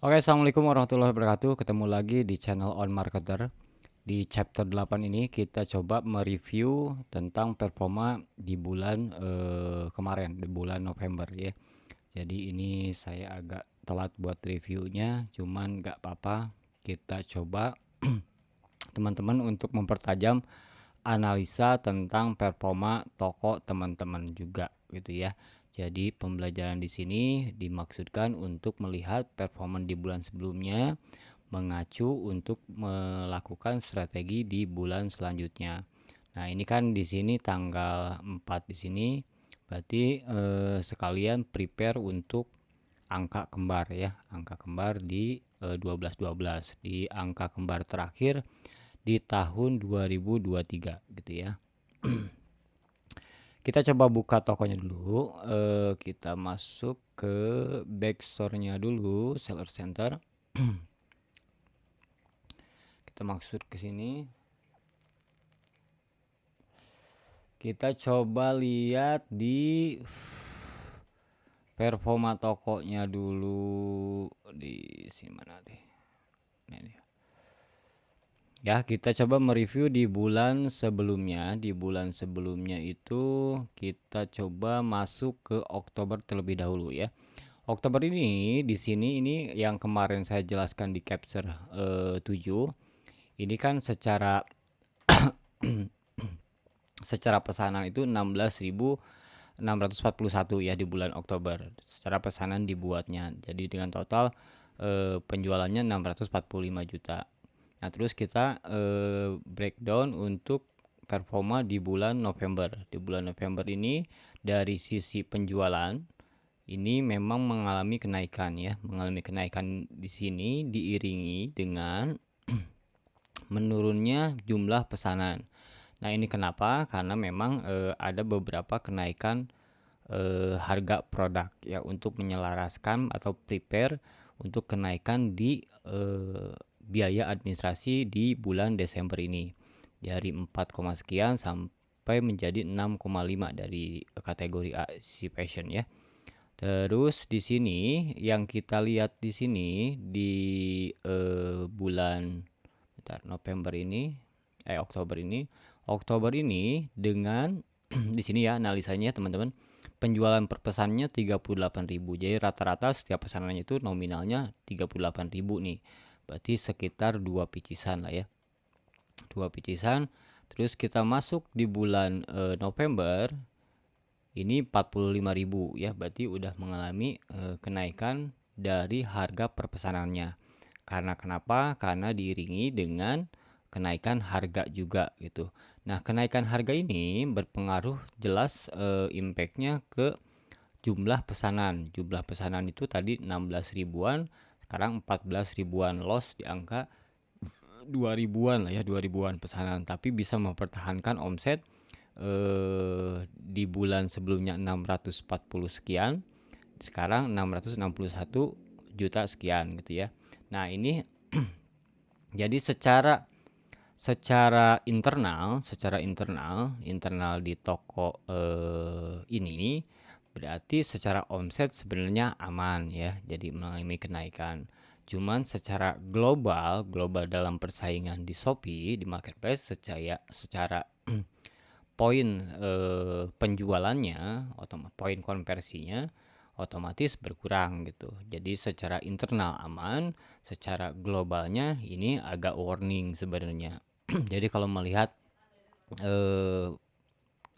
Oke, assalamualaikum warahmatullahi wabarakatuh. Ketemu lagi di channel On Marketer. Di chapter 8 ini kita coba mereview tentang performa di bulan kemarin, di bulan November ya. Jadi ini saya agak telat buat reviewnya, cuman nggak apa-apa. Kita coba teman-teman untuk mempertajam analisa tentang performa toko teman-teman juga gitu ya. Jadi pembelajaran di sini dimaksudkan untuk melihat performa di bulan sebelumnya, mengacu untuk melakukan strategi di bulan selanjutnya. Nah, ini kan di sini tanggal 4 di sini, berarti sekalian prepare untuk angka kembar ya, angka kembar di 12-12 di angka kembar terakhir di tahun 2023 gitu ya. Kita coba buka tokonya dulu. Kita masuk ke backstore-nya dulu, seller center. Kita masuk ke sini. Kita coba lihat di performa tokonya dulu di sini mana deh. Ini. Ya, kita coba mereview di bulan sebelumnya. Di bulan sebelumnya itu kita coba masuk ke Oktober terlebih dahulu ya. Oktober ini di sini ini yang kemarin saya jelaskan di capture 7. Ini kan secara secara pesanan itu 16.641 ya di bulan Oktober. Secara pesanan dibuatnya. Jadi dengan total penjualannya 645 juta. Nah, terus kita breakdown untuk performa di bulan November. Di bulan November ini dari sisi penjualan ini memang mengalami kenaikan ya, mengalami kenaikan di sini diiringi dengan menurunnya jumlah pesanan. Nah, ini kenapa? Karena memang ada beberapa kenaikan harga produk ya untuk menyelaraskan atau prepare untuk kenaikan di biaya administrasi di bulan Desember ini dari 4, sekian sampai menjadi 6,5 dari kategori A si fashion ya. Terus di sini yang kita lihat di sini di bulan November ini Oktober ini dengan di sini ya analisanya teman-teman. Penjualan per pesannya 38.000. Jadi rata-rata setiap pesanannya itu nominalnya 38.000 nih. Berarti sekitar 2 picisan lah ya. 2 picisan. Terus kita masuk di bulan November ini 45.000 ya. Berarti udah mengalami kenaikan dari harga per pesanannya. Karena kenapa? Karena diiringi dengan kenaikan harga juga gitu. Nah, kenaikan harga ini berpengaruh jelas impactnya ke jumlah pesanan. Jumlah pesanan itu tadi 16 ribuan, sekarang 14 ribuan, loss di angka 2 ribuan lah ya, 2 ribuan pesanan. Tapi bisa mempertahankan omset di bulan sebelumnya 640 sekian, sekarang 661 juta sekian gitu ya. Nah, ini jadi secara internal di toko ini berarti secara omset sebenarnya aman ya, jadi mengalami kenaikan. Cuman secara global dalam persaingan di Shopee di marketplace secara poin penjualannya, poin konversinya otomatis berkurang gitu. Jadi secara internal aman, secara globalnya ini agak warning sebenarnya. Jadi kalau melihat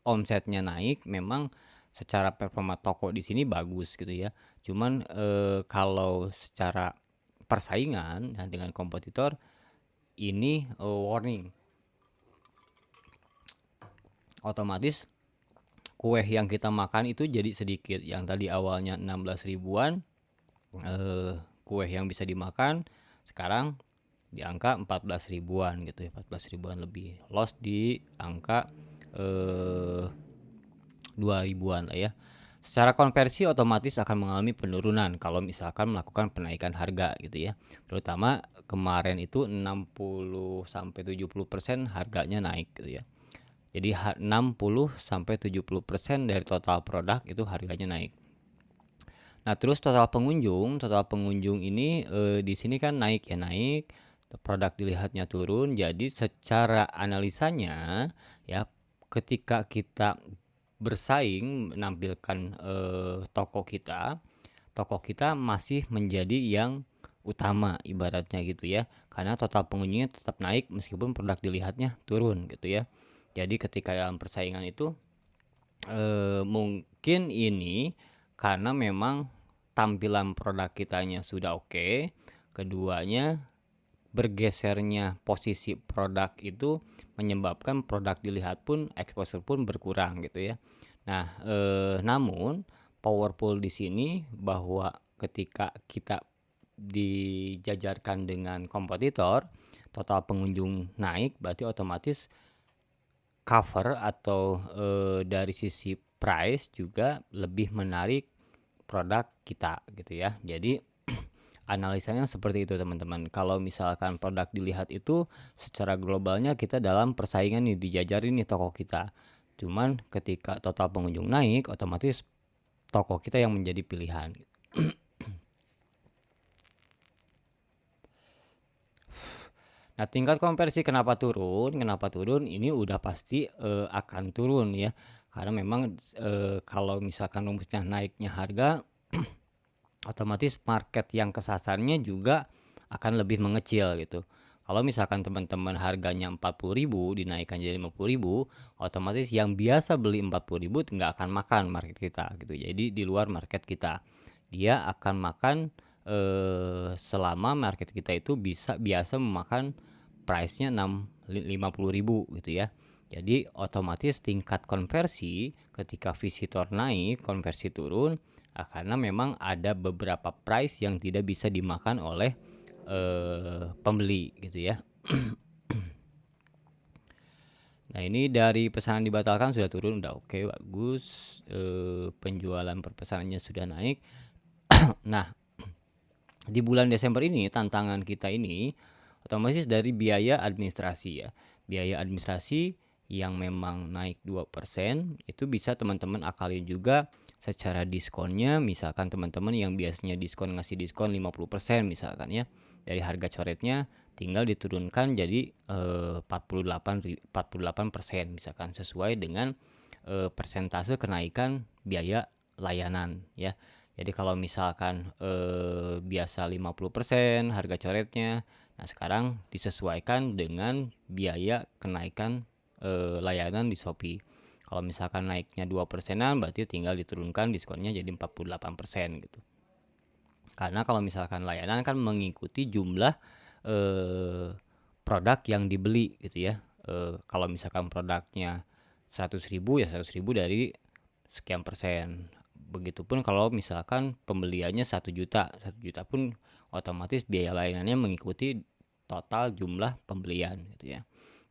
omsetnya naik, memang secara performa toko di sini bagus gitu ya. Cuman kalau secara persaingan ya, dengan kompetitor ini warning. Otomatis kue yang kita makan itu jadi sedikit. Yang tadi awalnya 16 ribuan kue yang bisa dimakan sekarang di angka 14 ribuan gitu ya, 14 ribuan lebih, loss di angka 2 ribuan lah ya. Secara konversi otomatis akan mengalami penurunan kalau misalkan melakukan penaikan harga gitu ya. Terutama kemarin itu 60 sampai 70% harganya naik gitu ya. Jadi 60 sampai 70% dari total produk itu harganya naik. Nah, terus total pengunjung ini, di sini kan naik ya, naik, produk dilihatnya turun, jadi secara analisanya ya, ketika kita bersaing menampilkan, toko kita masih menjadi yang utama ibaratnya gitu ya. Karena total pengunjungnya tetap naik meskipun produk dilihatnya turun gitu ya. Jadi ketika dalam persaingan itu, mungkin ini karena memang tampilan produk kitanya sudah oke, keduanya bergesernya posisi produk itu menyebabkan produk dilihat pun, exposure pun berkurang gitu ya. Nah, namun powerful di sini bahwa ketika kita dijajarkan dengan kompetitor, total pengunjung naik berarti otomatis cover atau, dari sisi price juga lebih menarik produk kita gitu ya. Jadi analisanya seperti itu teman-teman. Kalau misalkan produk dilihat itu secara globalnya kita dalam persaingan nih, dijajarin nih toko kita. Cuman ketika total pengunjung naik, otomatis toko kita yang menjadi pilihan. Nah, tingkat konversi kenapa turun? Kenapa turun? Ini udah pasti akan turun ya. Karena memang kalau misalkan rumusnya naiknya harga, otomatis market yang kesasarnya juga akan lebih mengecil gitu. Kalau misalkan teman-teman harganya 40.000 dinaikkan jadi 50.000, otomatis yang biasa beli 40.000 nggak akan makan market kita gitu. Jadi di luar market kita. Dia akan makan selama market kita itu biasa memakan price-nya 50.000 gitu ya. Jadi otomatis tingkat konversi ketika visitor naik, konversi turun, karena memang ada beberapa price yang tidak bisa dimakan oleh pembeli gitu ya. Nah, ini dari pesanan dibatalkan sudah turun, udah oke, bagus. Penjualan per pesanannya sudah naik. Nah, di bulan Desember ini tantangan kita ini otomatis dari biaya administrasi ya. Biaya administrasi yang memang naik 2%, itu bisa teman-teman akalin juga secara diskonnya. Misalkan teman-teman yang biasanya ngasih diskon 50% misalkan ya, dari harga coretnya tinggal diturunkan jadi 48% misalkan, sesuai dengan persentase kenaikan biaya layanan ya. Jadi kalau misalkan biasa 50% harga coretnya, nah sekarang disesuaikan dengan biaya kenaikan layanan di Shopee. Kalau misalkan naiknya 2%-an berarti tinggal diturunkan diskonnya jadi 48% gitu. Karena kalau misalkan layanan kan mengikuti jumlah produk yang dibeli gitu ya. Kalau misalkan produknya 100.000 ya 100.000 dari sekian persen. Begitupun kalau misalkan pembeliannya 1 juta, 1 juta pun otomatis biaya layanannya mengikuti total jumlah pembelian gitu ya.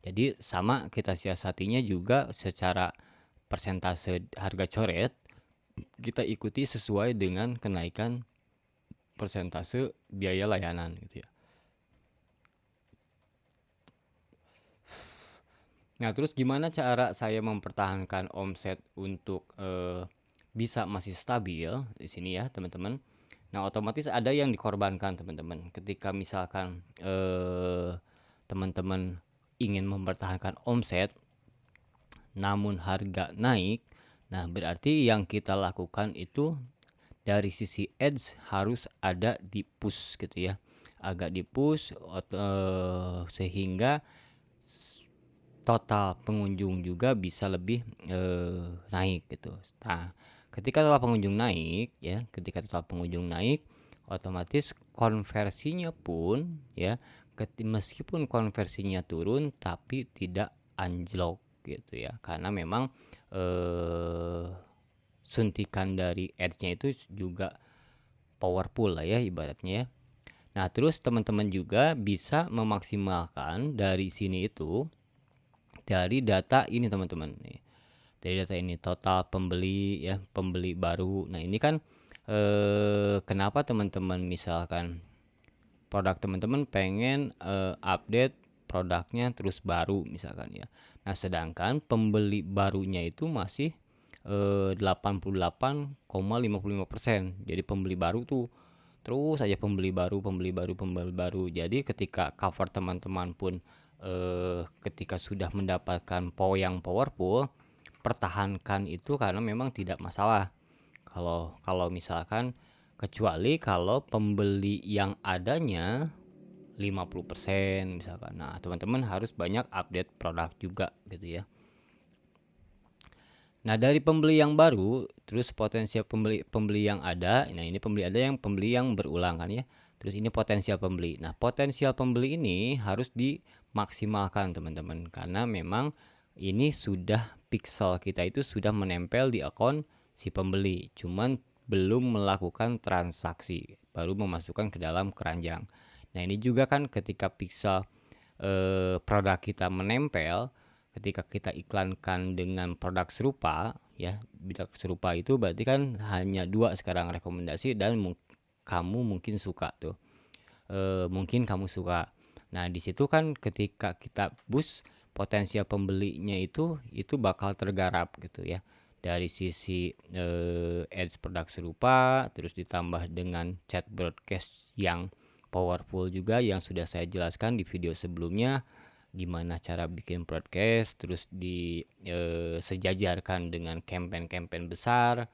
Jadi sama kita siasatinya juga secara persentase harga coret, kita ikuti sesuai dengan kenaikan persentase biaya layanan gitu ya. Nah, terus gimana cara saya mempertahankan omset untuk bisa masih stabil di sini ya, teman-teman? Nah, otomatis ada yang dikorbankan, teman-teman. Ketika misalkan teman-teman ingin mempertahankan omset namun harga naik, nah berarti yang kita lakukan itu dari sisi ads harus ada di push gitu ya. Agak di push sehingga total pengunjung juga bisa lebih naik gitu. Nah, ketika total pengunjung naik ya, otomatis konversinya pun ya, meskipun konversinya turun tapi tidak anjlok gitu ya. Karena memang suntikan dari ads-nya itu juga powerful lah ya ibaratnya ya. Nah, terus teman-teman juga bisa memaksimalkan dari sini itu dari data ini teman-teman nih. Dari data ini total pembeli ya, pembeli baru. Nah, ini kan kenapa teman-teman misalkan produk teman-teman pengen update produknya terus baru misalkan ya. Nah, sedangkan pembeli barunya itu masih 88,55%. Jadi pembeli baru tuh terus aja pembeli baru, pembeli baru, pembeli baru. Jadi ketika cover teman-teman pun ketika sudah mendapatkan yang powerful, pertahankan itu karena memang tidak masalah. Kalau misalkan kecuali kalau pembeli yang adanya 50% misalkan. Nah, teman-teman harus banyak update produk juga gitu ya. Nah, dari pembeli yang baru, terus potensial pembeli yang ada. Nah, ini pembeli yang berulang kan ya. Terus ini potensial pembeli. Nah, potensial pembeli ini harus dimaksimalkan teman-teman, karena memang ini sudah pixel kita itu sudah menempel di akun si pembeli, cuman belum melakukan transaksi, baru memasukkan ke dalam keranjang. Nah, ini juga kan ketika pixel produk kita menempel, ketika kita iklankan dengan produk serupa ya, produk serupa itu berarti kan hanya 2 sekarang rekomendasi, dan kamu mungkin suka tuh, mungkin kamu suka. Nah, di situ kan ketika kita boost potensial pembelinya itu bakal tergarap gitu ya, dari sisi ads produk serupa, terus ditambah dengan chat broadcast yang powerful juga yang sudah saya jelaskan di video sebelumnya, gimana cara bikin broadcast, terus sejajarkan dengan campaign-campaign besar,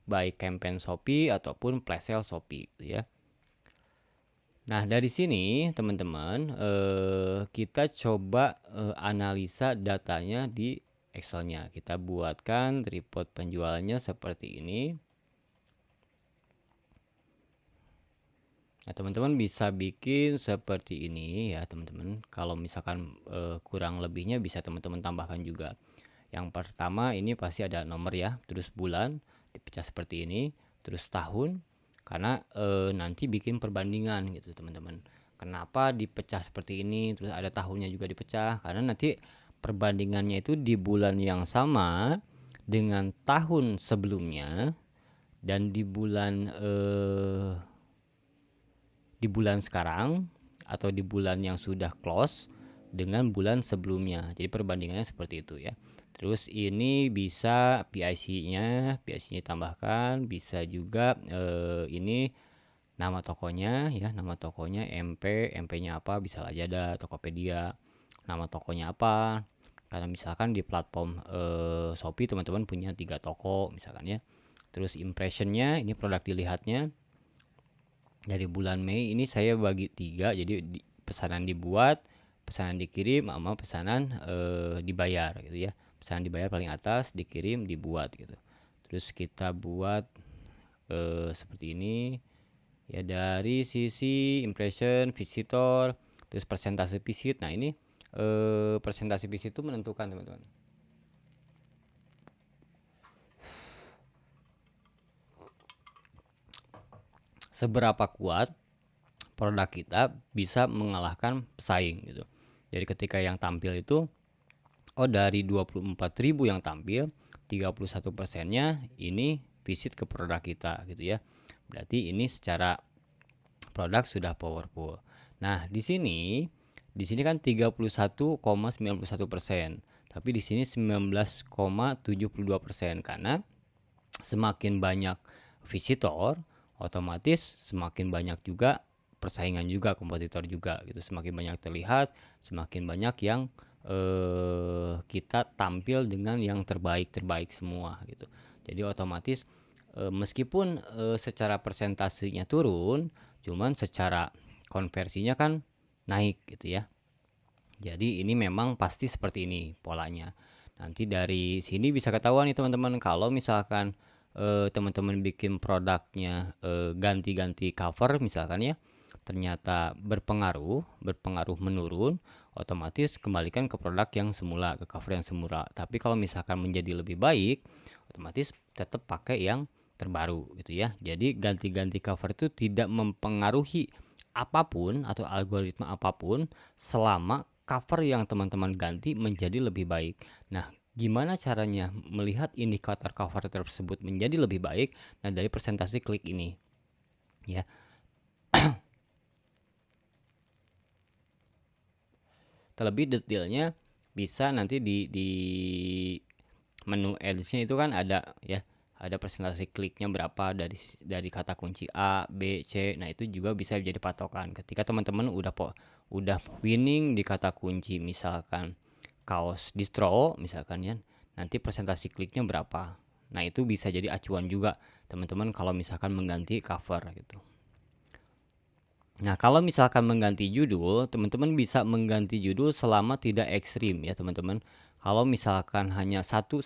baik campaign Shopee ataupun flash sale Shopee gitu ya. Nah, dari sini teman-teman kita coba analisa datanya di Excelnya. Kita buatkan report penjualannya seperti ini. Nah, teman-teman bisa bikin seperti ini ya teman-teman. Kalau misalkan kurang lebihnya bisa teman-teman tambahkan juga. Yang pertama ini pasti ada nomor ya, terus bulan dipecah seperti ini, terus tahun, karena nanti bikin perbandingan gitu teman-teman. Kenapa dipecah seperti ini, terus ada tahunnya juga dipecah, karena nanti perbandingannya itu di bulan yang sama dengan tahun sebelumnya, dan di bulan sekarang atau di bulan yang sudah close dengan bulan sebelumnya. Jadi perbandingannya seperti itu ya. Terus ini bisa PIC-nya tambahkan, bisa juga ini nama tokonya ya, nama tokonya MP-nya apa, bisa aja ada Tokopedia. Nama tokonya apa? Karena misalkan di platform Shopee teman-teman punya 3 toko misalkan ya. Terus impressionnya, ini produk dilihatnya dari bulan Mei ini saya bagi 3, jadi pesanan dibuat, pesanan dikirim, sama pesanan dibayar gitu ya. Pesanan dibayar paling atas, dikirim, dibuat gitu. Terus kita buat seperti ini ya, dari sisi impression, visitor, terus persentase visit. Nah, ini persentase visit itu menentukan teman-teman. Seberapa kuat produk kita bisa mengalahkan pesaing gitu. Jadi ketika yang tampil itu dari 24.000 yang tampil, 31%-nya ini visit ke produk kita gitu ya. Berarti ini secara produk sudah powerful. Nah, di sini kan 31,91%, tapi di sini 19,72%, karena semakin banyak visitor, otomatis semakin banyak juga persaingan juga, kompetitor juga gitu. Semakin banyak terlihat, semakin banyak yang kita tampil dengan yang terbaik semua gitu. Jadi otomatis meskipun secara persentasenya turun, cuman secara konversinya kan naik gitu ya. Jadi ini memang pasti seperti ini polanya. Nanti dari sini bisa ketahuan nih teman-teman, kalau misalkan teman-teman bikin produknya ganti-ganti cover misalkan ya, ternyata berpengaruh menurun, otomatis kembalikan ke produk yang semula, ke cover yang semula. Tapi kalau misalkan menjadi lebih baik, otomatis tetap pakai yang terbaru gitu ya. Jadi ganti-ganti cover itu tidak mempengaruhi apapun atau algoritma apapun selama cover yang teman-teman ganti menjadi lebih baik. Nah, gimana caranya melihat indikator cover tersebut menjadi lebih baik? Nah, dari presentasi klik ini ya. terlebih detailnya bisa nanti di menu ads-nya itu kan ada ya, ada presentasi kliknya berapa dari kata kunci A, B, C. Nah, itu juga bisa jadi patokan. Ketika teman-teman udah winning di kata kunci misalkan kaos distro misalkan ya, nanti presentasi kliknya berapa. Nah, itu bisa jadi acuan juga teman-teman kalau misalkan mengganti cover gitu. Nah, kalau misalkan mengganti judul, teman-teman bisa mengganti judul selama tidak ekstrim ya, teman-teman. Kalau misalkan hanya 1-2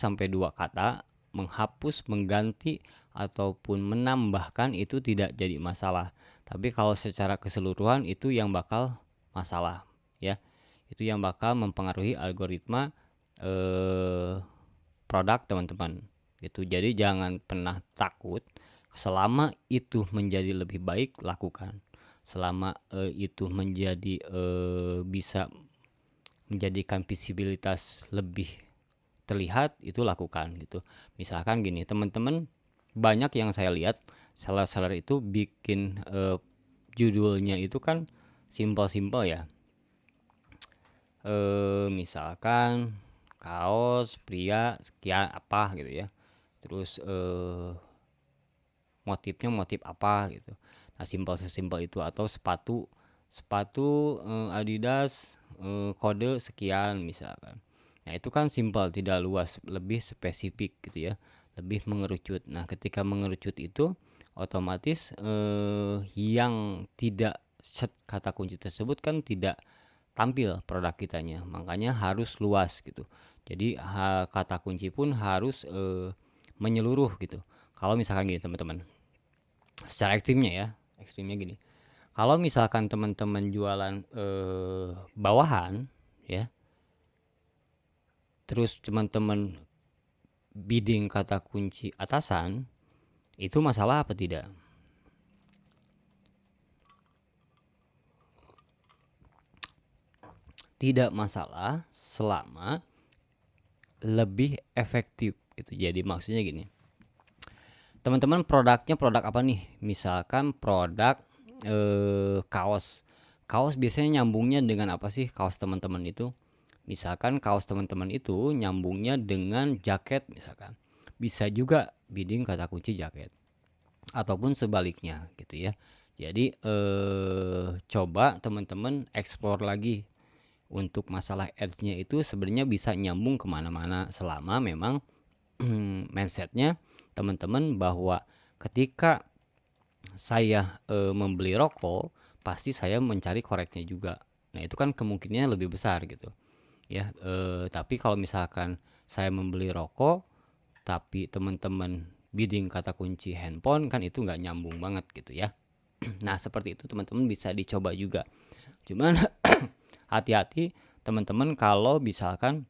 kata, menghapus, mengganti, ataupun menambahkan itu tidak jadi masalah. Tapi kalau secara keseluruhan itu yang bakal masalah ya. Itu yang bakal mempengaruhi algoritma produk teman-teman gitu. Jadi jangan pernah takut, selama itu menjadi lebih baik lakukan. Selama itu menjadi bisa menjadikan visibilitas lebih terlihat, itu lakukan gitu. Misalkan gini, teman-teman banyak yang saya lihat seller-seller itu bikin judulnya itu kan simpel-simpel ya. Misalkan kaos pria sekian apa gitu ya, terus motifnya motif apa gitu. Nah, sesimpel itu. Atau sepatu Adidas kode sekian misalkan. Nah, itu kan simpel, tidak luas, lebih spesifik gitu ya, lebih mengerucut. Nah, ketika mengerucut itu otomatis yang tidak set kata kunci tersebut kan tidak tampil produk kitanya, makanya harus luas gitu. Jadi kata kunci pun harus menyeluruh gitu. Kalau misalkan gini teman-teman, secara ekstrimnya gini, kalau misalkan teman-teman jualan bawahan ya, terus teman-teman bidding kata kunci atasan, itu masalah apa tidak? Tidak masalah selama lebih efektif gitu. Jadi maksudnya gini, teman-teman produknya produk apa nih? Misalkan produk kaos biasanya nyambungnya dengan apa sih kaos teman-teman itu? Misalkan kaos teman-teman itu nyambungnya dengan jaket misalkan, bisa juga bidding kata kunci jaket ataupun sebaliknya gitu ya. Jadi coba teman-teman explore lagi untuk masalah ads-nya itu sebenarnya bisa nyambung kemana-mana selama memang mindsetnya teman-teman bahwa ketika saya membeli rokok pasti saya mencari koreknya juga. Nah, itu kan kemungkinannya lebih besar gitu ya. Tapi kalau misalkan saya membeli rokok tapi teman-teman bidding kata kunci handphone, kan itu nggak nyambung banget gitu ya. Nah, seperti itu teman-teman bisa dicoba juga. Cuman hati-hati teman-teman kalau misalkan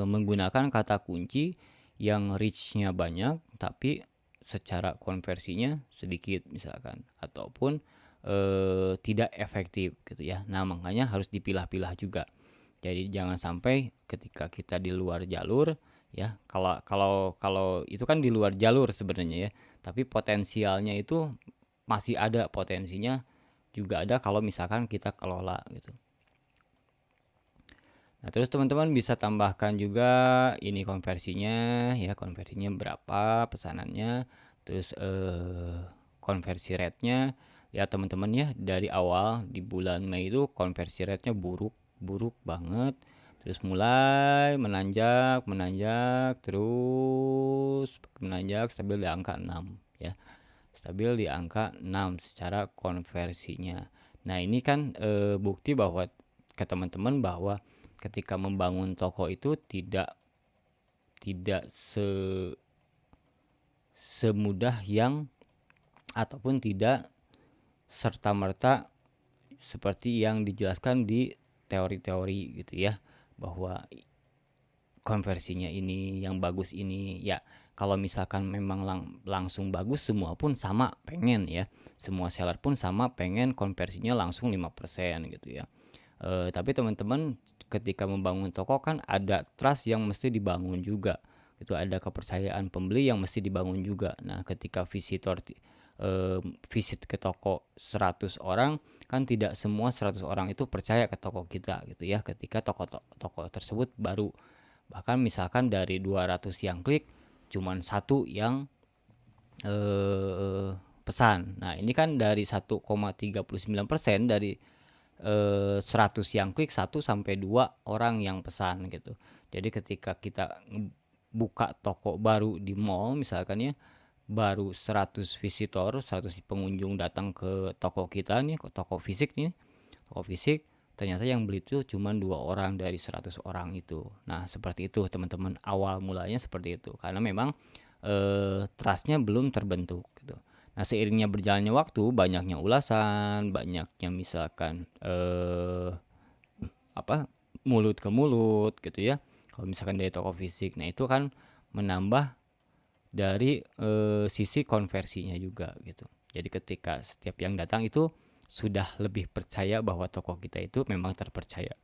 menggunakan kata kunci yang reach-nya banyak tapi secara konversinya sedikit misalkan, ataupun tidak efektif gitu ya. Nah, makanya harus dipilah-pilah juga. Jadi jangan sampai ketika kita di luar jalur ya, kalau itu kan di luar jalur sebenarnya ya, tapi potensialnya itu masih ada, potensinya juga ada kalau misalkan kita kelola gitu. Nah, terus teman-teman bisa tambahkan juga ini konversinya ya, konversinya berapa pesanannya, terus konversi rate-nya ya teman-teman ya. Dari awal di bulan Mei itu konversi rate-nya buruk banget, terus mulai menanjak terus menanjak stabil di angka 6 ya, stabil di angka 6 secara konversinya. Nah, ini kan bukti bahwa ke teman-teman bahwa ketika membangun toko itu tidak semudah yang ataupun tidak serta-merta seperti yang dijelaskan di teori-teori gitu ya, bahwa konversinya ini yang bagus ini ya. Kalau misalkan memang langsung bagus, semua pun sama pengen ya, semua seller pun sama pengen konversinya langsung 5% gitu ya. Tapi teman-teman ketika membangun toko kan ada trust yang mesti dibangun juga. Itu ada kepercayaan pembeli yang mesti dibangun juga. Nah, ketika visit ke toko 100 orang, kan tidak semua 100 orang itu percaya ke toko kita gitu ya, ketika toko tersebut baru. Bahkan misalkan dari 200 yang klik, cuman satu yang pesan. Nah, ini kan dari 1,39% dari 100 yang klik, 1 sampai 2 orang yang pesan gitu. Jadi ketika kita buka toko baru di mall misalkan ya, baru 100 visitor, 100 pengunjung datang ke toko kita nih, ke toko fisik nih, toko fisik, ternyata yang beli itu cuma 2 orang dari 100 orang itu. Nah, seperti itu teman-teman, awal mulanya seperti itu, karena memang trustnya belum terbentuk gitu. Nah, seiringnya berjalannya waktu, banyaknya ulasan, banyaknya misalkan mulut ke mulut gitu ya, kalau misalkan dari toko fisik, nah itu kan menambah dari sisi konversinya juga gitu. Jadi ketika setiap yang datang itu sudah lebih percaya bahwa toko kita itu memang terpercaya.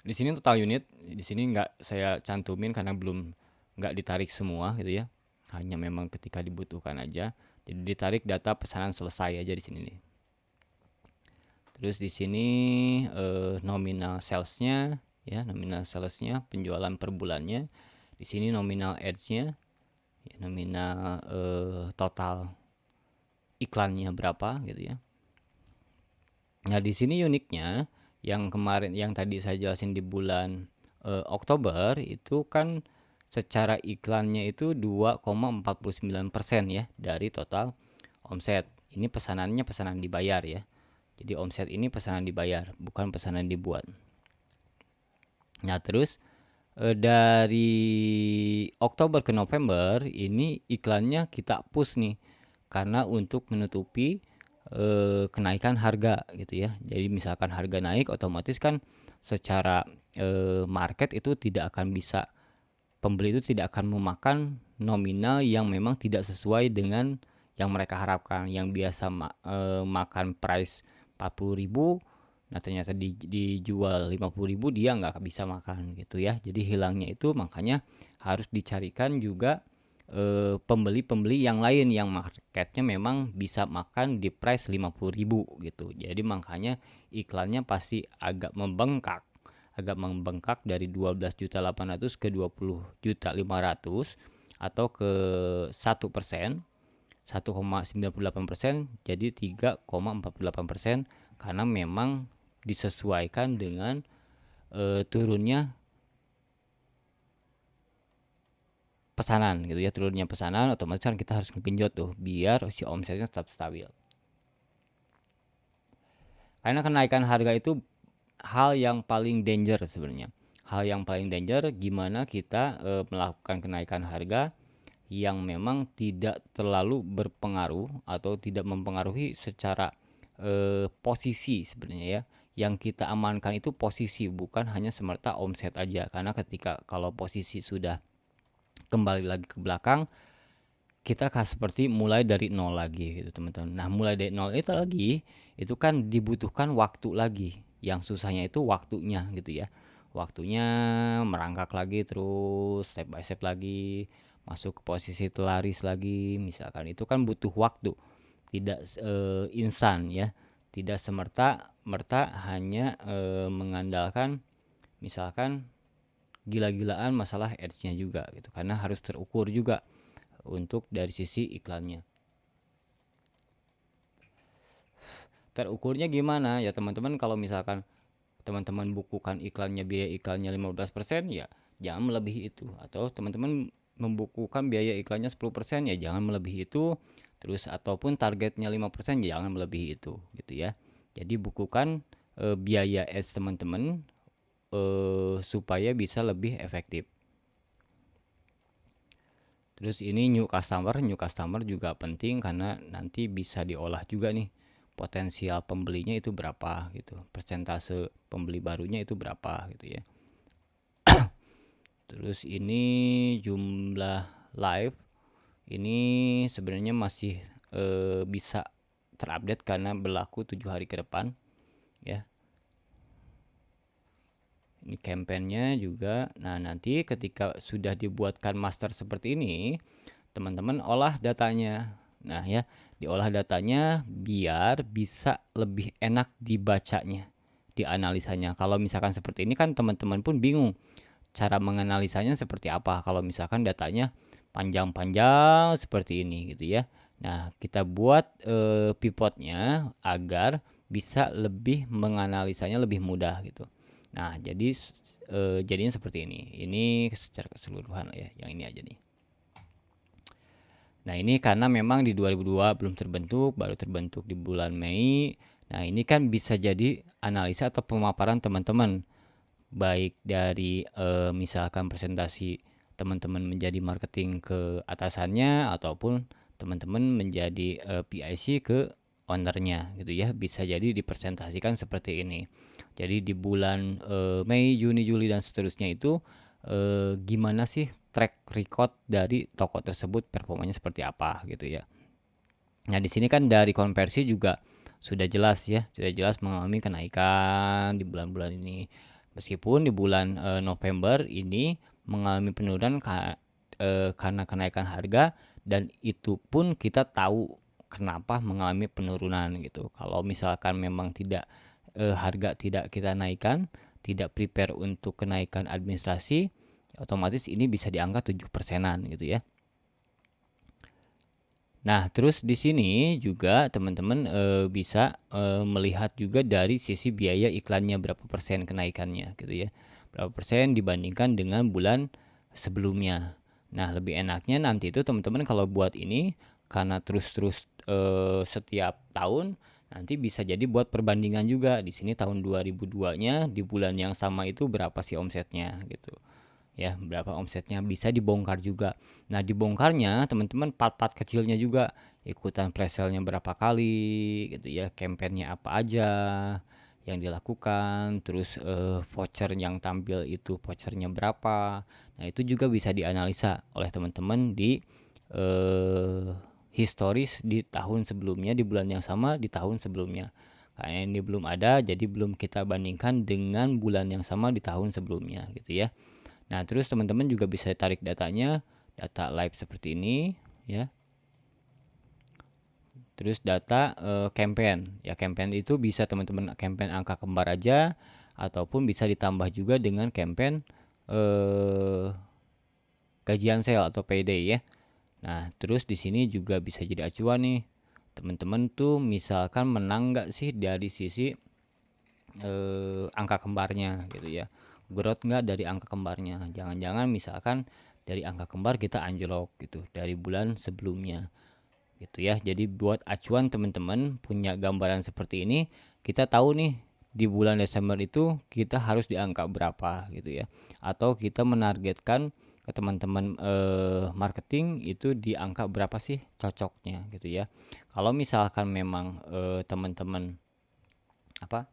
Di sini total unit, di sini nggak saya cantumin karena belum nggak ditarik semua gitu ya. Hanya memang ketika dibutuhkan aja. Jadi ditarik data pesanan selesai aja di sini nih. Terus di sini nominal salesnya ya, nominal salesnya, penjualan per bulannya. Di sini nominal ads-nya, ya, nominal total iklannya berapa gitu ya. Nah, di sini uniknya yang kemarin yang tadi saya jelasin di bulan Oktober itu kan secara iklannya itu 2,49% ya dari total omset. Ini pesanannya pesanan dibayar ya. Jadi omset ini pesanan dibayar, bukan pesanan dibuat. Nah, terus dari Oktober ke November ini iklannya kita push nih, karena untuk menutupi kenaikan harga gitu ya. Jadi misalkan harga naik, otomatis kan secara market itu tidak akan bisa, pembeli itu tidak akan memakan nominal yang memang tidak sesuai dengan yang mereka harapkan. Yang biasa makan price 40.000, nah ternyata dijual 50.000, dia nggak bisa makan gitu ya. Jadi hilangnya itu makanya harus dicarikan juga pembeli-pembeli yang lain yang marketnya memang bisa makan di price 50.000 gitu. Jadi makanya iklannya pasti agak membengkak dari 12.800.000 ke 20.500.000 atau ke 1%, 1,98%, jadi 3,48%, karena memang disesuaikan dengan turunnya pesanan gitu ya. Turunnya pesanan otomatis kan kita harus ngegenjot tuh biar si omsetnya tetap stabil. Karena kenaikan harga itu hal yang paling danger sebenarnya. Hal yang paling danger gimana kita melakukan kenaikan harga yang memang tidak terlalu berpengaruh atau tidak mempengaruhi secara posisi sebenarnya ya. Yang kita amankan itu posisi, bukan hanya semerta omset aja. Karena ketika kalau posisi sudah kembali lagi ke belakang, kita kan seperti mulai dari nol lagi gitu teman-teman. Nah, mulai dari nol itu lagi, itu kan dibutuhkan waktu lagi. Yang susahnya itu waktunya gitu ya. Waktunya merangkak lagi terus step by step lagi, masuk ke posisi telaris lagi misalkan. Itu kan butuh waktu. Tidak instan ya. Tidak semerta-merta hanya mengandalkan misalkan gila-gilaan masalah ads-nya juga gitu. Karena harus terukur juga untuk dari sisi iklannya. Terukurnya gimana ya teman-teman? Kalau misalkan teman-teman bukukan iklannya, biaya iklannya 15%, ya jangan melebihi itu. Atau teman-teman membukukan biaya iklannya 10%, ya jangan melebihi itu. Terus ataupun targetnya 5%, ya jangan melebihi itu gitu ya. Jadi bukukan biaya ads teman-teman supaya bisa lebih efektif. Terus ini new customer juga penting karena nanti bisa diolah juga nih potensial pembelinya itu berapa gitu, persentase pembeli barunya itu berapa gitu ya. Terus ini jumlah live ini sebenarnya masih bisa terupdate karena berlaku 7 hari ke depan ya. Ini campaignnya juga. Nah, nanti ketika sudah dibuatkan master seperti ini, teman-teman olah datanya. Nah ya, diolah datanya biar bisa lebih enak dibacanya, dianalisanya. Kalau misalkan seperti ini kan teman-teman pun bingung cara menganalisanya seperti apa kalau misalkan datanya panjang-panjang seperti ini gitu ya. Nah, kita buat pivotnya agar bisa lebih menganalisanya lebih mudah gitu. Nah, jadi jadinya seperti ini. Ini secara keseluruhan ya, yang ini aja nih. Nah, ini karena memang di 2002 belum terbentuk, baru terbentuk di bulan Mei. Nah, ini kan bisa jadi analisa atau pemaparan teman-teman, baik dari misalkan presentasi teman-teman menjadi marketing ke atasannya, ataupun teman-teman menjadi PIC ke ownernya gitu ya. Bisa jadi dipresentasikan seperti ini. Jadi di bulan Mei, Juni, Juli dan seterusnya itu gimana sih track record dari toko tersebut, performanya seperti apa gitu ya. Nah, di sini kan dari konversi juga sudah jelas ya, sudah jelas mengalami kenaikan di bulan-bulan ini. Meskipun di bulan November ini mengalami penurunan karena kenaikan harga, dan itu pun kita tahu kenapa mengalami penurunan gitu. Kalau misalkan memang tidak harga tidak kita naikkan, tidak prepare untuk kenaikan administrasi, otomatis ini bisa diangkat 7%-an gitu ya. Nah, terus di sini juga teman-teman bisa melihat juga dari sisi biaya iklannya, berapa persen kenaikannya gitu ya. Berapa persen dibandingkan dengan bulan sebelumnya. Nah, lebih enaknya nanti itu teman-teman kalau buat ini, karena terus-terus setiap tahun, nanti bisa jadi buat perbandingan juga. Di sini tahun 2002-nya di bulan yang sama itu berapa sih omsetnya gitu ya, berapa omsetnya, bisa dibongkar juga. Nah, dibongkarnya teman-teman part-part kecilnya juga, ikutan presale-nya berapa kali gitu ya, campaign-nya apa aja yang dilakukan, terus voucher yang tampil itu vouchernya berapa. Nah, itu juga bisa dianalisa oleh teman-teman di historis di tahun sebelumnya, di bulan yang sama di tahun sebelumnya. Karena ini belum ada, jadi belum kita bandingkan dengan bulan yang sama di tahun sebelumnya gitu ya. Nah, terus teman-teman juga bisa tarik datanya, data live seperti ini ya. Terus data campaign. Ya, campaign itu bisa teman-teman campaign angka kembar aja, ataupun bisa ditambah juga dengan campaign gajian sale atau payday ya. Nah, terus di sini juga bisa jadi acuan nih. Teman-teman tuh misalkan menang nggak sih dari sisi angka kembarnya gitu ya, growth nggak dari angka kembarnya. Jangan-jangan misalkan dari angka kembar kita anjlok gitu dari bulan sebelumnya gitu ya. Jadi buat acuan teman-teman punya gambaran seperti ini, kita tahu nih di bulan Desember itu kita harus di angka berapa gitu ya, atau kita menargetkan ke teman-teman marketing itu di angka berapa sih cocoknya gitu ya. Kalau misalkan memang teman-teman apa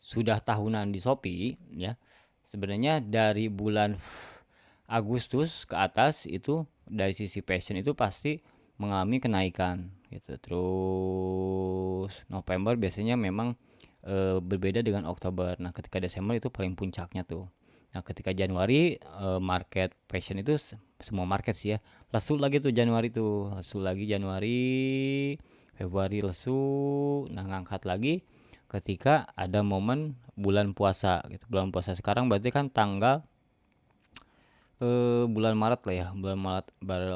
sudah tahunan di Shopee ya, sebenarnya dari bulan Agustus ke atas itu dari sisi fashion itu pasti mengalami kenaikan gitu. Terus November biasanya memang berbeda dengan Oktober. Nah, ketika Desember itu paling puncaknya tuh. Nah, ketika Januari market fashion itu semua market sih ya, lesu lagi tuh Januari tuh, lesu lagi Januari, Februari lesu. Nah, ngangkat lagi ketika ada momen bulan puasa gitu. Bulan puasa sekarang berarti kan tanggal bulan Maret lah ya,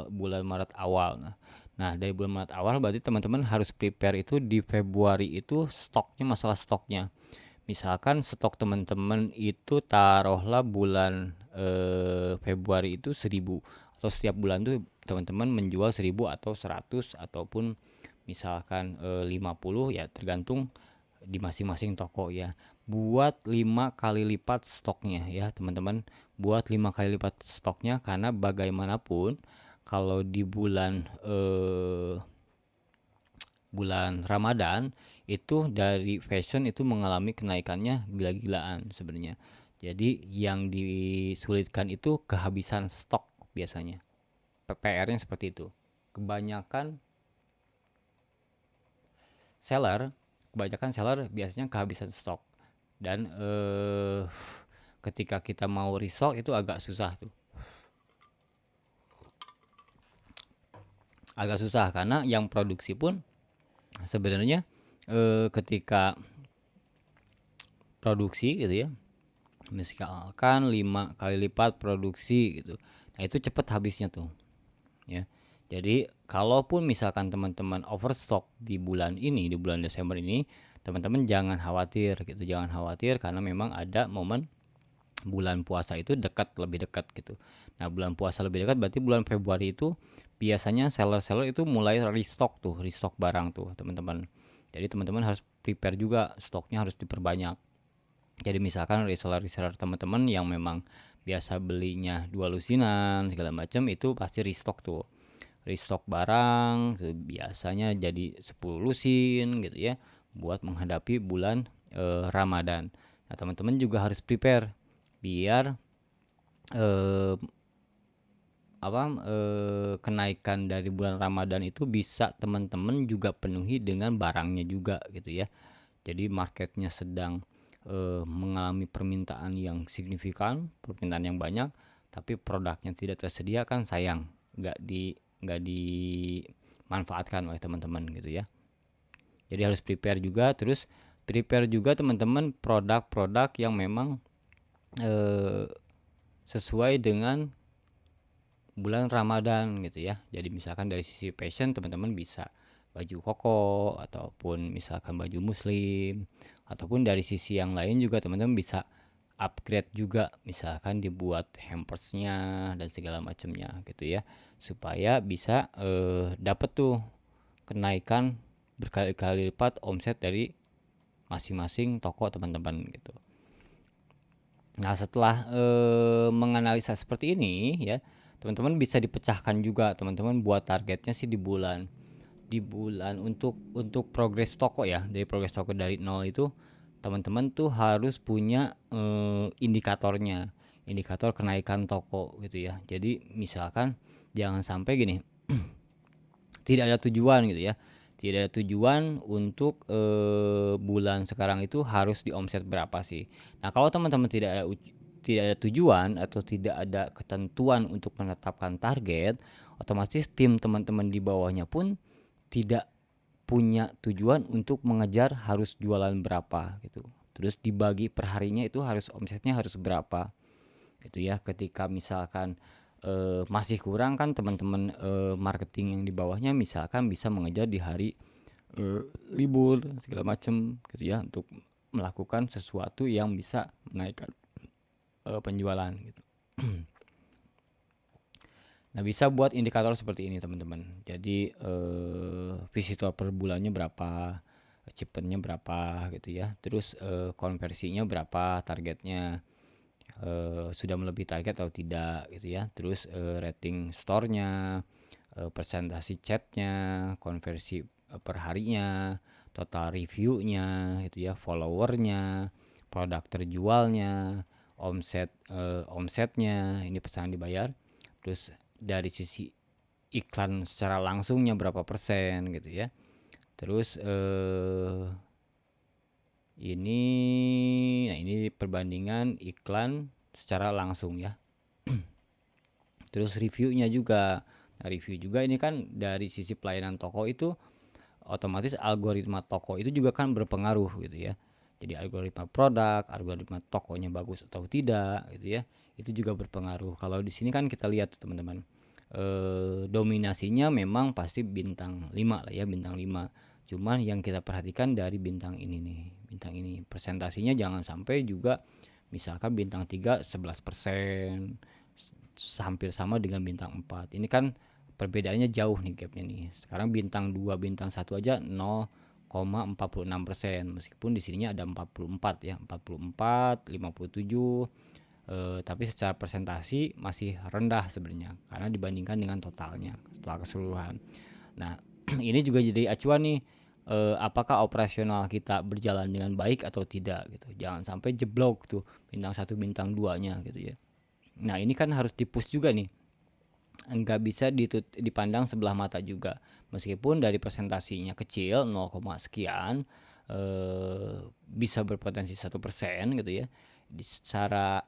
bulan Maret awal. Nah, dari bulan Maret awal berarti teman-teman harus prepare itu di Februari itu stoknya, masalah stoknya. Misalkan stok teman-teman itu taruhlah bulan Februari itu 1000, atau setiap bulan tuh teman-teman menjual 1000 atau 100 ataupun misalkan 50 ya, tergantung di masing-masing toko ya. Buat 5 kali lipat stoknya ya teman-teman, buat 5 kali lipat stoknya, karena bagaimanapun kalau di bulan Ramadan itu dari fashion itu mengalami kenaikannya gila-gilaan sebenarnya. Jadi yang disulitkan itu kehabisan stok biasanya. PR-nya seperti itu. Kebanyakan seller, biasanya kehabisan stok, dan ketika kita mau restock itu agak susah tuh. agak susah karena yang produksi pun sebenarnya ketika produksi gitu ya, misalkan 5 kali lipat produksi gitu, nah itu cepet habisnya tuh ya. Jadi kalaupun misalkan teman-teman overstock di bulan ini, di bulan Desember ini, teman-teman jangan khawatir gitu, jangan khawatir karena memang ada momen bulan puasa itu lebih dekat gitu. Nah, bulan puasa lebih dekat berarti bulan Februari itu biasanya seller-seller itu mulai restock barang tuh, teman-teman. Jadi teman-teman harus prepare juga, stoknya harus diperbanyak. Jadi misalkan reseller teman-teman yang memang biasa belinya 2 lusinan segala macam itu pasti restock tuh. Restock barang tuh biasanya jadi 10 lusin gitu ya buat menghadapi bulan Ramadan. Nah, teman-teman juga harus prepare biar eh, kenaikan dari bulan Ramadan itu bisa teman-teman juga penuhi dengan barangnya juga gitu ya. Jadi marketnya sedang mengalami permintaan yang signifikan, permintaan yang banyak, tapi produknya tidak tersedia kan sayang, nggak dimanfaatkan oleh teman-teman gitu ya. Jadi harus prepare juga, terus prepare juga teman-teman produk-produk yang memang sesuai dengan bulan Ramadan gitu ya. Jadi misalkan dari sisi fashion teman-teman bisa baju koko ataupun misalkan baju muslim, ataupun dari sisi yang lain juga teman-teman bisa upgrade juga, misalkan dibuat hampersnya dan segala macamnya gitu ya, supaya bisa dapat tuh kenaikan berkali-kali lipat omset dari masing-masing toko teman-teman gitu. Nah, setelah menganalisa seperti ini ya, teman-teman bisa dipecahkan juga, teman-teman buat targetnya sih di bulan untuk progres toko ya, dari progres toko dari nol itu teman-teman tuh harus punya indikatornya, indikator kenaikan toko gitu ya. Jadi misalkan jangan sampai gini, tidak ada tujuan gitu ya, tidak ada tujuan untuk bulan sekarang itu harus di omset berapa sih. Nah, kalau teman-teman tidak ada tujuan atau tidak ada ketentuan untuk menetapkan target, otomatis tim teman-teman di bawahnya pun tidak punya tujuan untuk mengejar harus jualan berapa gitu. Terus dibagi per harinya itu harus omsetnya harus berapa gitu ya. Ketika misalkan masih kurang kan teman-teman marketing yang di bawahnya misalkan bisa mengejar di hari libur segala macam gitu ya, untuk melakukan sesuatu yang bisa menaikkan penjualan gitu. Nah, bisa buat indikator seperti ini teman-teman. Jadi visitor per bulannya berapa, chippennya berapa gitu ya. Terus konversinya berapa, targetnya sudah melebihi target atau tidak gitu ya. Terus rating store-nya, presentasi chatnya, konversi per harinya, total review-nya gitu ya, followernya, produk terjualnya, omsetnya, ini pesanan dibayar. Terus dari sisi iklan secara langsungnya berapa persen gitu ya. Terus ini perbandingan iklan secara langsung ya. Terus reviewnya juga. Nah, review juga ini kan dari sisi pelayanan toko itu otomatis algoritma toko itu juga kan berpengaruh gitu ya. Jadi algoritma produk, algoritma tokonya bagus atau tidak gitu ya, itu juga berpengaruh. Kalau di sini kan kita lihat teman-teman, dominasinya memang pasti bintang 5 lah ya, bintang 5. Cuman yang kita perhatikan dari bintang ini nih, bintang ini presentasinya jangan sampai juga misalkan bintang 3 11%, hampir sama dengan bintang 4. Ini kan perbedaannya jauh nih gapnya nih. Sekarang bintang 2, bintang 1 aja 0,46%, meskipun di sininya ada 44 ya, 44, 57. Tapi secara presentasi masih rendah sebenarnya karena dibandingkan dengan totalnya setelah keseluruhan. Nah, ini juga jadi acuan nih, apakah operasional kita berjalan dengan baik atau tidak gitu. Jangan sampai jeblok tuh bintang 1 bintang 2-nya gitu ya. Nah, ini kan harus di-push juga nih. Nggak bisa dipandang sebelah mata juga. Meskipun dari presentasinya kecil 0, sekian bisa berpotensi 1% gitu ya. Secara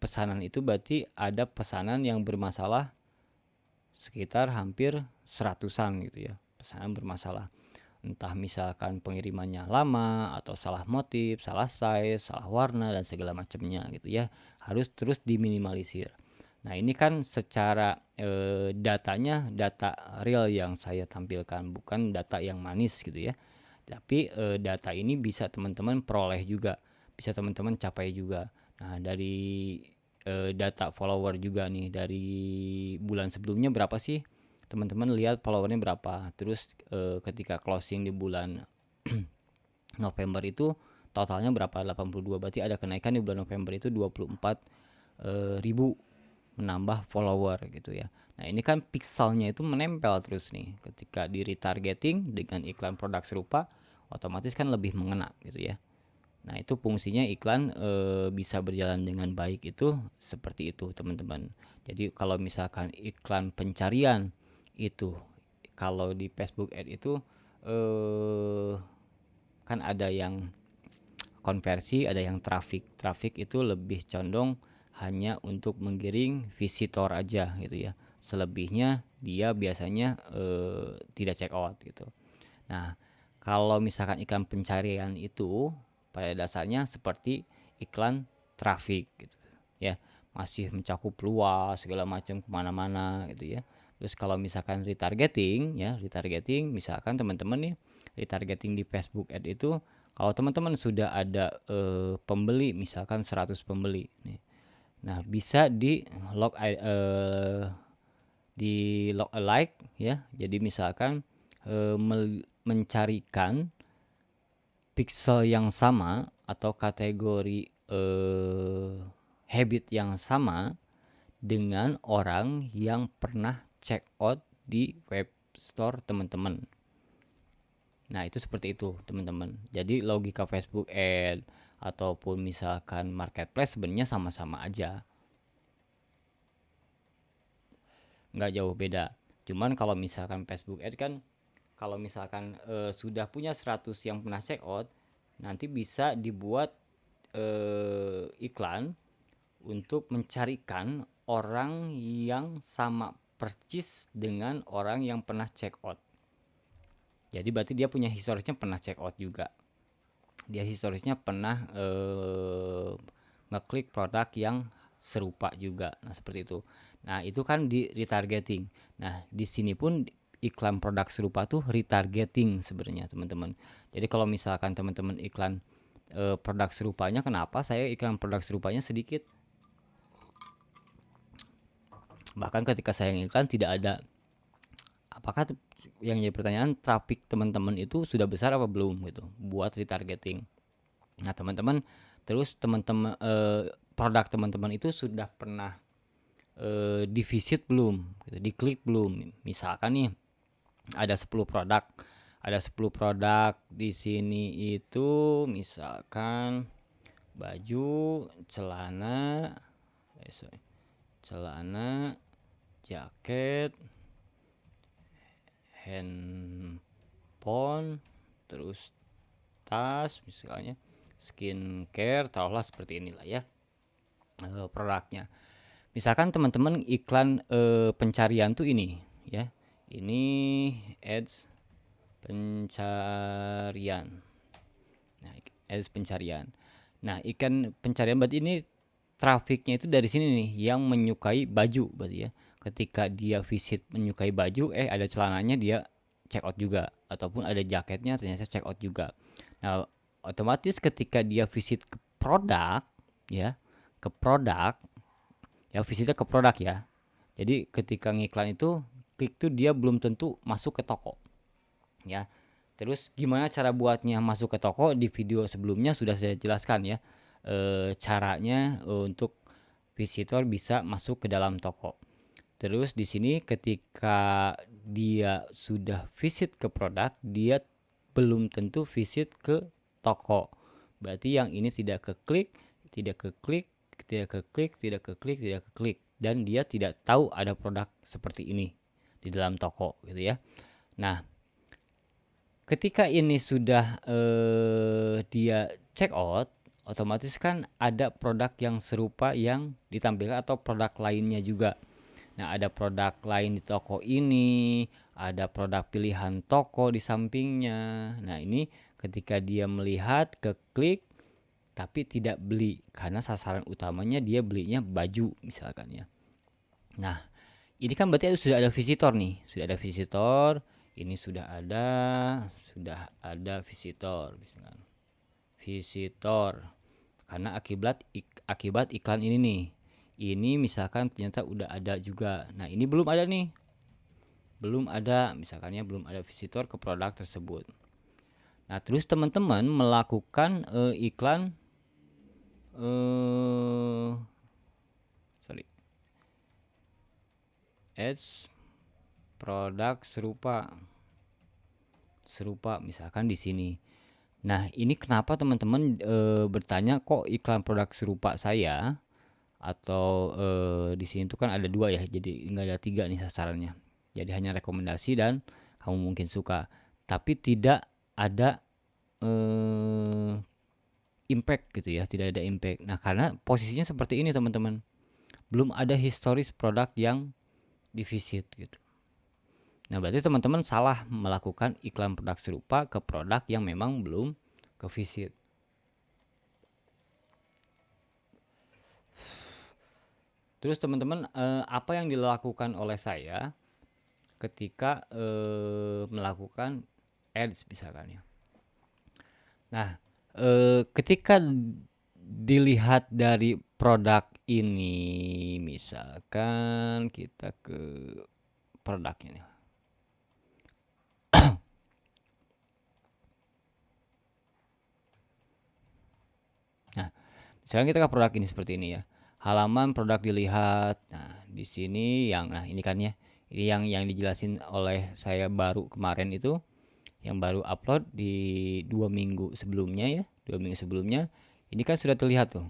pesanan itu berarti ada pesanan yang bermasalah sekitar hampir seratusan gitu ya, pesanan bermasalah. Entah misalkan pengirimannya lama atau salah motif, salah size, salah warna dan segala macamnya gitu ya. Harus terus diminimalisir. Nah, ini kan secara datanya data real yang saya tampilkan, bukan data yang manis gitu ya. Tapi data ini bisa teman-teman peroleh juga, bisa teman-teman capai juga. Nah, dari data follower juga nih, dari bulan sebelumnya berapa sih? Teman-teman lihat followernya berapa, terus ketika closing di bulan November itu totalnya berapa, 82, berarti ada kenaikan di bulan November itu 24 ribu menambah follower gitu ya. Nah, ini kan pixelnya itu menempel terus nih, ketika di retargeting dengan iklan produk serupa otomatis kan lebih mengena gitu ya. Nah, itu fungsinya iklan bisa berjalan dengan baik itu seperti itu teman-teman. Jadi kalau misalkan iklan pencarian itu, kalau di Facebook Ad itu kan ada yang konversi, ada yang traffic. Traffic itu lebih condong hanya untuk menggiring visitor aja gitu ya. Selebihnya dia biasanya tidak check out gitu. Nah, kalau misalkan iklan pencarian itu pada dasarnya seperti iklan traffic gitu ya, masih mencakup luas segala macam kemana-mana gitu ya. Terus kalau misalkan retargeting ya, retargeting misalkan teman-teman nih retargeting di Facebook Ad itu, kalau teman-teman sudah ada pembeli misalkan 100 pembeli nih, nah bisa di log alike ya. Jadi misalkan mencarikan pixel yang sama atau kategori habit yang sama dengan orang yang pernah check out di web store teman-teman. Nah, itu seperti itu teman-teman. Jadi logika Facebook Ad ataupun misalkan marketplace sebenarnya sama-sama aja, nggak jauh beda. Cuman kalau misalkan Facebook Ad kan, kalau misalkan sudah punya 100 yang pernah check out, nanti bisa dibuat iklan untuk mencarikan orang yang sama persis dengan orang yang pernah check out. Jadi berarti dia punya historisnya pernah check out juga. Dia historisnya pernah ngeklik produk yang serupa juga. Nah, seperti itu. Nah, itu kan di retargeting. Nah, di sini pun iklan produk serupa tuh retargeting sebenarnya, teman-teman. Jadi kalau misalkan teman-teman iklan produk serupanya, kenapa saya iklan produk serupanya sedikit? Bahkan ketika saya iklan tidak ada, apakah yang jadi pertanyaan, traffic teman-teman itu sudah besar apa belum gitu buat retargeting. Nah, teman-teman, terus teman-teman produk teman-teman itu sudah pernah divisit belum gitu, diklik belum. Misalkan nih ada 10 produk, di sini itu misalkan baju, celana, jaket, handphone, terus tas misalnya, skincare, taruhlah seperti inilah ya produknya. Misalkan teman-teman iklan pencarian tuh ini ya, ini ads pencarian. Nah, ads pencarian. Nah, ikan pencarian berarti ini trafficnya itu dari sini nih, yang menyukai baju berarti ya. Ketika dia visit menyukai baju, ada celananya dia check out juga, ataupun ada jaketnya ternyata check out juga. Nah, otomatis ketika dia visit ke produk ya, ke produk ya, visitnya ke produk ya. Jadi ketika ngiklan itu klik tuh dia belum tentu masuk ke toko ya. Terus gimana cara buatnya masuk ke toko, di video sebelumnya sudah saya jelaskan ya, caranya untuk visitor bisa masuk ke dalam toko. Terus di sini ketika dia sudah visit ke produk, dia belum tentu visit ke toko. Berarti yang ini tidak keklik, tidak keklik, tidak keklik, tidak keklik, tidak keklik, dan dia tidak tahu ada produk seperti ini di dalam toko gitu ya. Nah, ketika ini sudah dia check out, otomatis kan ada produk yang serupa yang ditampilkan atau produk lainnya juga. Nah, ada produk lain di toko ini, ada produk pilihan toko di sampingnya. Nah, ini ketika dia melihat, keklik, tapi tidak beli karena sasaran utamanya dia belinya baju misalkan ya. Nah, ini kan berarti sudah ada visitor nih, sudah ada visitor. Ini sudah ada visitor misalkan. Visitor karena akibat iklan ini nih. Ini misalkan ternyata udah ada juga. Nah, ini belum ada nih. Belum ada misalkannya belum ada visitor ke produk tersebut. Nah, terus teman-teman melakukan iklan ads produk serupa misalkan di sini. Nah, ini kenapa teman-teman bertanya kok iklan produk serupa saya atau di sini tuh kan ada 2 ya, jadi nggak ada 3 nih sasarannya. Jadi hanya rekomendasi dan kamu mungkin suka, tapi tidak ada impact gitu ya, tidak ada impact. Nah, karena posisinya seperti ini teman-teman, belum ada historis produk yang divisit gitu. Nah, berarti teman-teman salah melakukan iklan produk serupa ke produk yang memang belum ke visit. Terus teman-teman, apa yang dilakukan oleh saya ketika melakukan ads misalkan ya. Nah, ketika dilihat dari produk ini, misalkan kita ke produknya nih. Nah, misalkan kita ke produk ini seperti ini ya. Halaman produk dilihat. Nah, di sini nah ini kan ya. Ini yang dijelasin oleh saya baru kemarin itu, yang baru upload di 2 minggu sebelumnya ya. 2 minggu sebelumnya. Ini kan sudah terlihat tuh.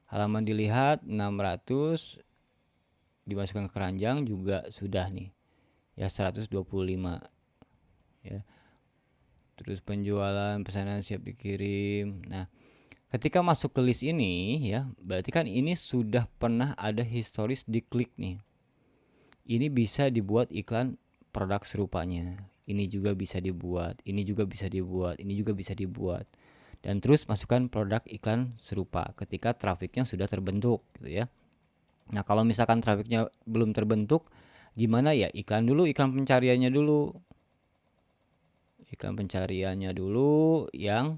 Halaman dilihat 600, dimasukkan ke keranjang juga sudah nih. Ya 125 ya. Terus penjualan, pesanan siap dikirim. Nah, ketika masuk ke list ini ya, berarti kan ini sudah pernah ada historis diklik nih. Ini bisa dibuat iklan produk serupanya. Ini juga bisa dibuat, ini juga bisa dibuat, ini juga bisa dibuat. Dan terus masukkan produk iklan serupa ketika trafiknya sudah terbentuk gitu ya. Nah, kalau misalkan trafiknya belum terbentuk, gimana ya? Iklan pencariannya dulu. Iklan pencariannya dulu yang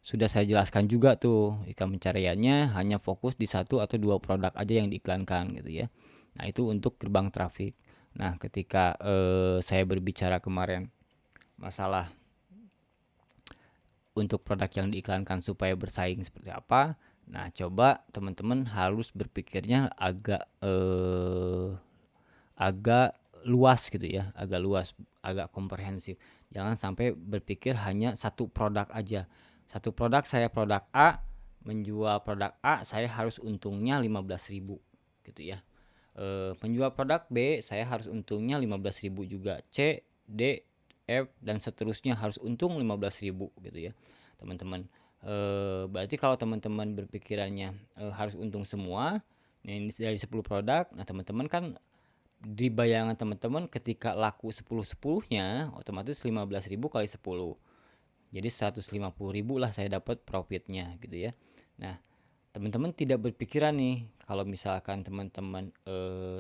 sudah saya jelaskan juga tuh. Iklan pencariannya hanya fokus di 1 atau 2 produk aja yang diiklankan gitu ya. Nah, itu untuk gerbang trafik. Nah, ketika saya berbicara kemarin masalah untuk produk yang diiklankan supaya bersaing seperti apa. Nah, coba teman-teman harus berpikirnya agak luas gitu ya, agak luas, agak komprehensif. Jangan sampai berpikir hanya satu produk aja. Satu produk, saya produk A, menjual produk A, saya harus untungnya 15.000 gitu ya. Penjual produk B, saya harus untungnya 15.000 juga. C, D, F dan seterusnya harus untung 15.000 gitu ya, teman-teman. Berarti kalau teman-teman berpikirannya harus untung semua, ini dari 10 produk, nah teman-teman kan di bayangan teman-teman ketika laku 10-10-nya otomatis 15.000 kali 10. Jadi 150.000 lah saya dapat profitnya gitu ya. Nah, teman-teman tidak berpikiran nih kalau misalkan teman-teman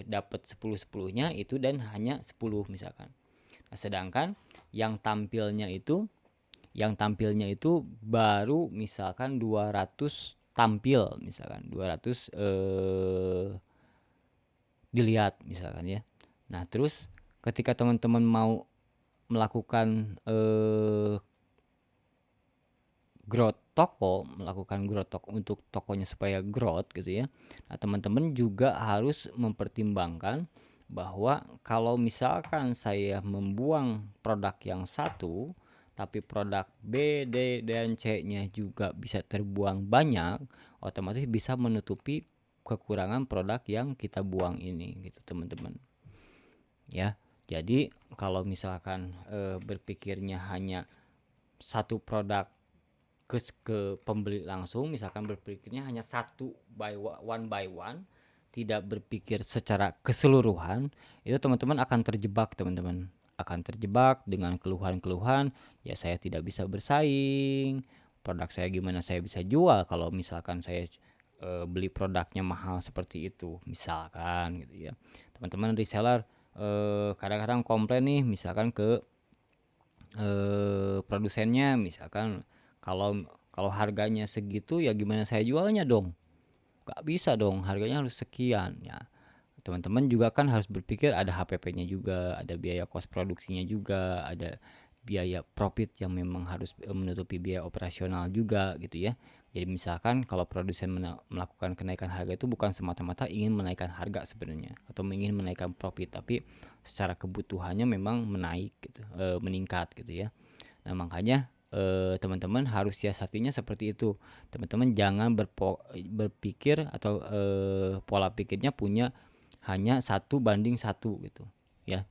dapat 10-10-nya itu dan hanya 10 misalkan. Nah, sedangkan yang tampilnya itu baru misalkan 200 tampil, misalkan 200 dilihat misalkan ya. Nah, terus ketika teman-teman mau melakukan melakukan growth toko untuk tokonya supaya growth gitu ya. Nah, teman-teman juga harus mempertimbangkan bahwa kalau misalkan saya membuang produk yang satu, tapi produk B, D, dan C-nya juga bisa terbuang banyak, otomatis bisa menutupi kekurangan produk yang kita buang ini gitu teman-teman ya. Jadi kalau misalkan berpikirnya hanya satu produk ke pembeli langsung, misalkan berpikirnya hanya one by one, tidak berpikir secara keseluruhan, itu teman-teman akan terjebak teman-teman. Akan terjebak dengan keluhan-keluhan, ya saya tidak bisa bersaing, produk saya gimana saya bisa jual kalau misalkan saya beli produknya mahal seperti itu, misalkan gitu ya. Teman-teman reseller kadang-kadang komplain nih misalkan ke produsennya, misalkan kalau kalau harganya segitu ya gimana saya jualnya dong? Gak bisa dong, harganya harus sekian ya. Teman-teman juga kan harus berpikir ada HPP-nya juga, ada biaya kos produksinya juga, ada biaya profit yang memang harus menutupi biaya operasional juga gitu ya. Jadi misalkan kalau produsen melakukan kenaikan harga itu bukan semata-mata ingin menaikkan harga sebenarnya atau ingin menaikkan profit, tapi secara kebutuhannya memang menaik gitu, meningkat gitu ya. Nah, makanya teman-teman harus siasatinya seperti itu. Teman-teman jangan berpikir atau pola pikirnya punya hanya 1:1 gitu ya.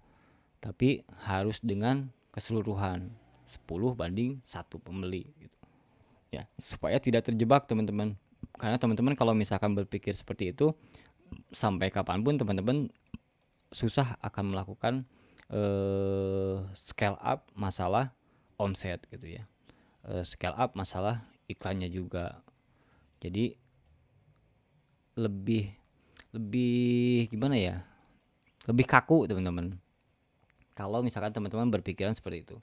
Tapi harus dengan keseluruhan 10:1 pembeli gitu. Ya, supaya tidak terjebak teman-teman. Karena teman-teman kalau misalkan berpikir seperti itu, sampai kapanpun teman-teman susah akan melakukan scale up masalah omset gitu ya. Scale up masalah iklannya juga. Jadi lebih lebih gimana ya? Lebih kaku teman-teman. Kalau misalkan teman-teman berpikiran seperti itu.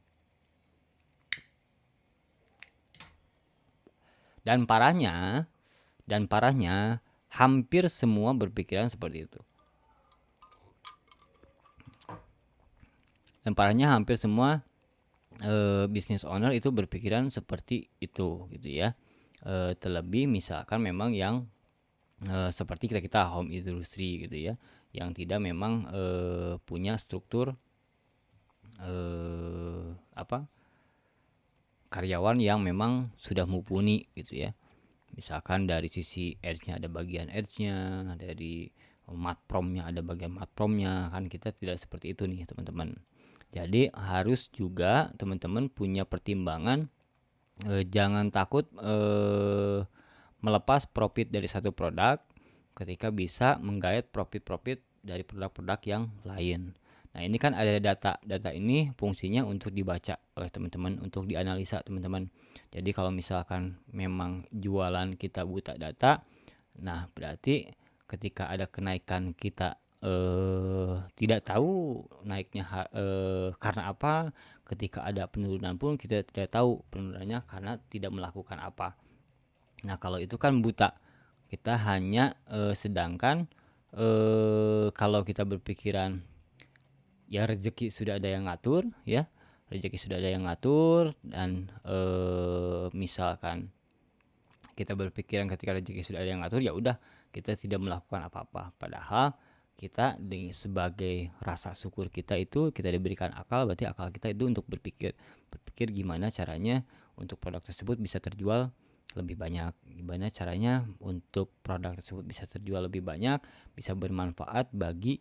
Dan parahnya hampir semua berpikiran seperti itu. Dan parahnya hampir semua business owner itu berpikiran seperti itu gitu ya. Terlebih misalkan memang yang seperti kita home industry gitu ya, yang tidak memang punya struktur apa karyawan yang memang sudah mumpuni gitu ya. Misalkan dari sisi ads-nya ada bagian ads-nya, dari matpromnya ada bagian matpromnya, kan kita tidak seperti itu nih teman-teman. Jadi harus juga teman-teman punya pertimbangan, jangan takut melepas profit dari satu produk ketika bisa menggait profit-profit dari produk-produk yang lain. Nah, ini kan ada data. Data ini fungsinya untuk dibaca oleh teman-teman, untuk dianalisa teman-teman. Jadi kalau misalkan memang jualan kita buta data, nah berarti ketika ada kenaikan kita tidak tahu naiknya karena apa. Ketika ada penurunan pun kita tidak tahu penurunannya karena tidak melakukan apa. Nah, kalau itu kan buta. Kita hanya sedangkan kalau kita berpikiran ya rezeki sudah ada yang ngatur ya. Rezeki sudah ada yang ngatur dan misalkan kita berpikiran ketika rezeki sudah ada yang ngatur, ya udah kita tidak melakukan apa-apa. Padahal kita sebagai rasa syukur kita itu kita diberikan akal, berarti akal kita itu untuk berpikir gimana caranya untuk produk tersebut bisa terjual lebih banyak, gimana caranya untuk produk tersebut bisa terjual lebih banyak, bisa bermanfaat bagi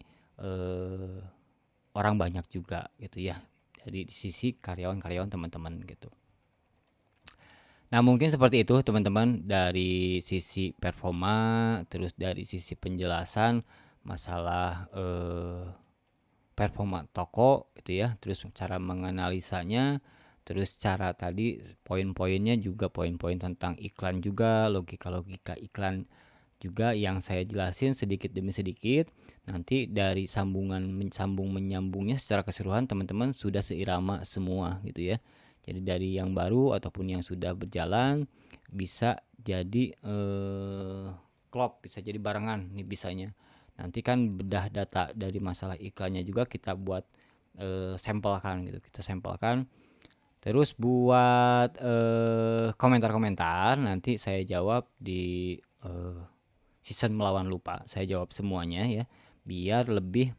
orang banyak juga gitu ya. Jadi di sisi karyawan-karyawan teman-teman gitu. Nah, mungkin seperti itu teman-teman dari sisi performa, terus dari sisi penjelasan masalah performa toko gitu ya, terus cara menganalisanya, terus cara tadi poin-poinnya juga poin-poin tentang iklan juga, logika-logika iklan juga yang saya jelasin sedikit demi sedikit. Nanti dari sambungan menyambungnya secara keseluruhan teman-teman sudah seirama semua gitu ya. Jadi dari yang baru ataupun yang sudah berjalan bisa jadi klop, bisa jadi barengan nih bisanya. Nanti kan bedah data dari masalah iklannya juga kita buat sampelkan gitu. Kita sampelkan. Terus buat komentar-komentar nanti saya jawab di season melawan lupa. Saya jawab semuanya ya, biar lebih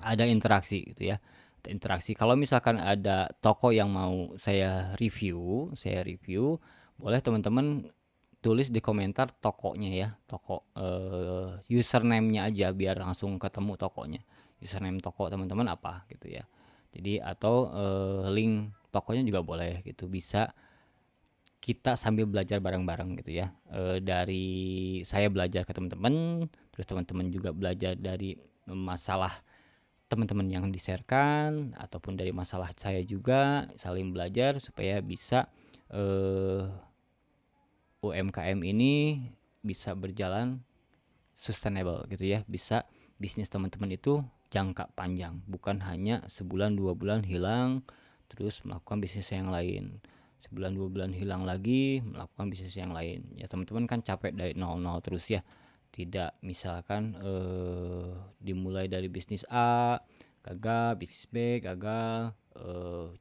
ada interaksi gitu ya. Interaksi. Kalau misalkan ada toko yang mau saya review, boleh teman-teman tulis di komentar tokonya ya, toko username-nya aja biar langsung ketemu tokonya. Username toko teman-teman apa gitu ya. Jadi atau link tokonya juga boleh gitu, bisa kita sambil belajar bareng-bareng gitu ya. Dari saya belajar ke teman-teman, terus teman-teman juga belajar dari masalah teman-teman yang di-share-kan, ataupun dari masalah saya juga, saling belajar supaya bisa UMKM ini bisa berjalan sustainable gitu ya, bisa bisnis teman-teman itu jangka panjang, bukan hanya sebulan 2 bulan hilang terus melakukan bisnis yang lain, sebulan 2 bulan hilang lagi melakukan bisnis yang lain. Ya teman-teman kan capek dari nol terus ya, tidak misalkan dimulai dari bisnis A gagal, bisnis B gagal,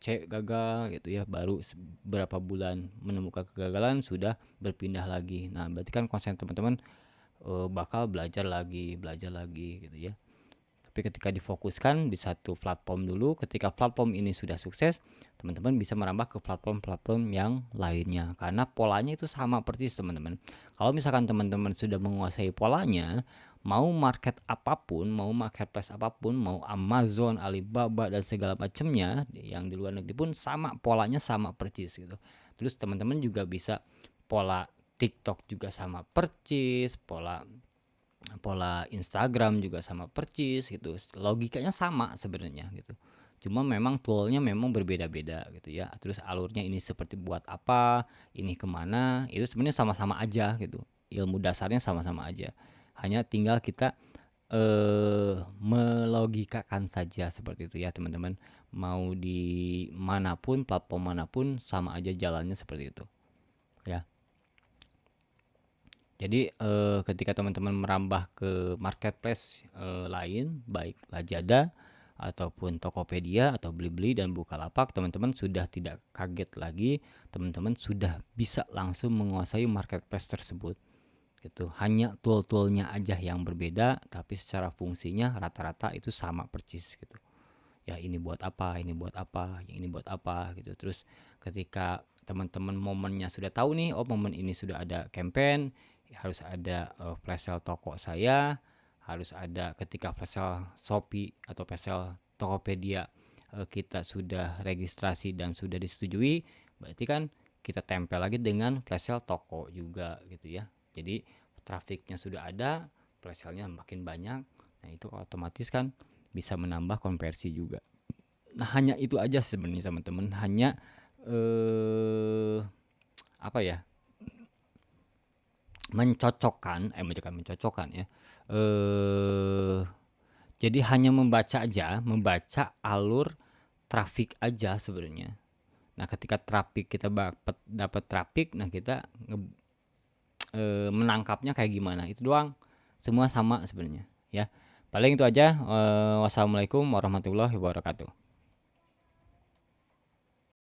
C gagal gitu ya, baru berapa bulan menemukan kegagalan sudah berpindah lagi. Nah berarti kan konsen teman-teman bakal belajar lagi gitu ya. Tapi ketika difokuskan di satu platform dulu, ketika platform ini sudah sukses, teman-teman bisa merambah ke platform-platform yang lainnya, karena polanya itu sama persis teman-teman. Kalau misalkan teman-teman sudah menguasai polanya, mau market apapun, mau marketplace apapun, mau Amazon, Alibaba dan segala macamnya yang di luar negeri pun sama, polanya sama persis gitu. Terus teman-teman juga bisa pola TikTok juga sama persis, pola Instagram juga sama persis gitu, logikanya sama sebenarnya gitu, cuma memang toolnya memang berbeda-beda gitu ya. Terus alurnya ini seperti buat apa, ini kemana, itu sebenarnya sama-sama aja gitu, ilmu dasarnya sama-sama aja, hanya tinggal kita melogikakan saja seperti itu ya teman-teman. Mau di manapun, platform manapun sama aja jalannya seperti itu ya. Jadi ketika teman-teman merambah ke marketplace lain, baik Lazada ataupun Tokopedia atau Blibli dan Bukalapak, teman-teman sudah tidak kaget lagi, teman-teman sudah bisa langsung menguasai marketplace tersebut. Gitu. Hanya tool-toolnya aja yang berbeda, tapi secara fungsinya rata-rata itu sama persis gitu. Ya ini buat apa, ini buat apa, yang ini buat apa gitu. Terus ketika teman-teman momennya sudah tahu nih, oh momen ini sudah ada campaign, harus ada flash sale toko saya, harus ada ketika flash sale Shopee atau flash sale Tokopedia kita sudah registrasi dan sudah disetujui, berarti kan kita tempel lagi dengan flash sale toko juga gitu ya. Jadi trafiknya sudah ada, flash sale-nya makin banyak, nah itu otomatis kan bisa menambah konversi juga. Nah hanya itu aja sebenarnya teman-teman, hanya apa ya, mencocokkan ya. Jadi hanya membaca alur trafik aja sebenarnya. Nah ketika trafik kita dapat trafik, nah kita menangkapnya kayak gimana, itu doang, semua sama sebenarnya ya. Paling itu aja. Wassalamualaikum warahmatullahi wabarakatuh.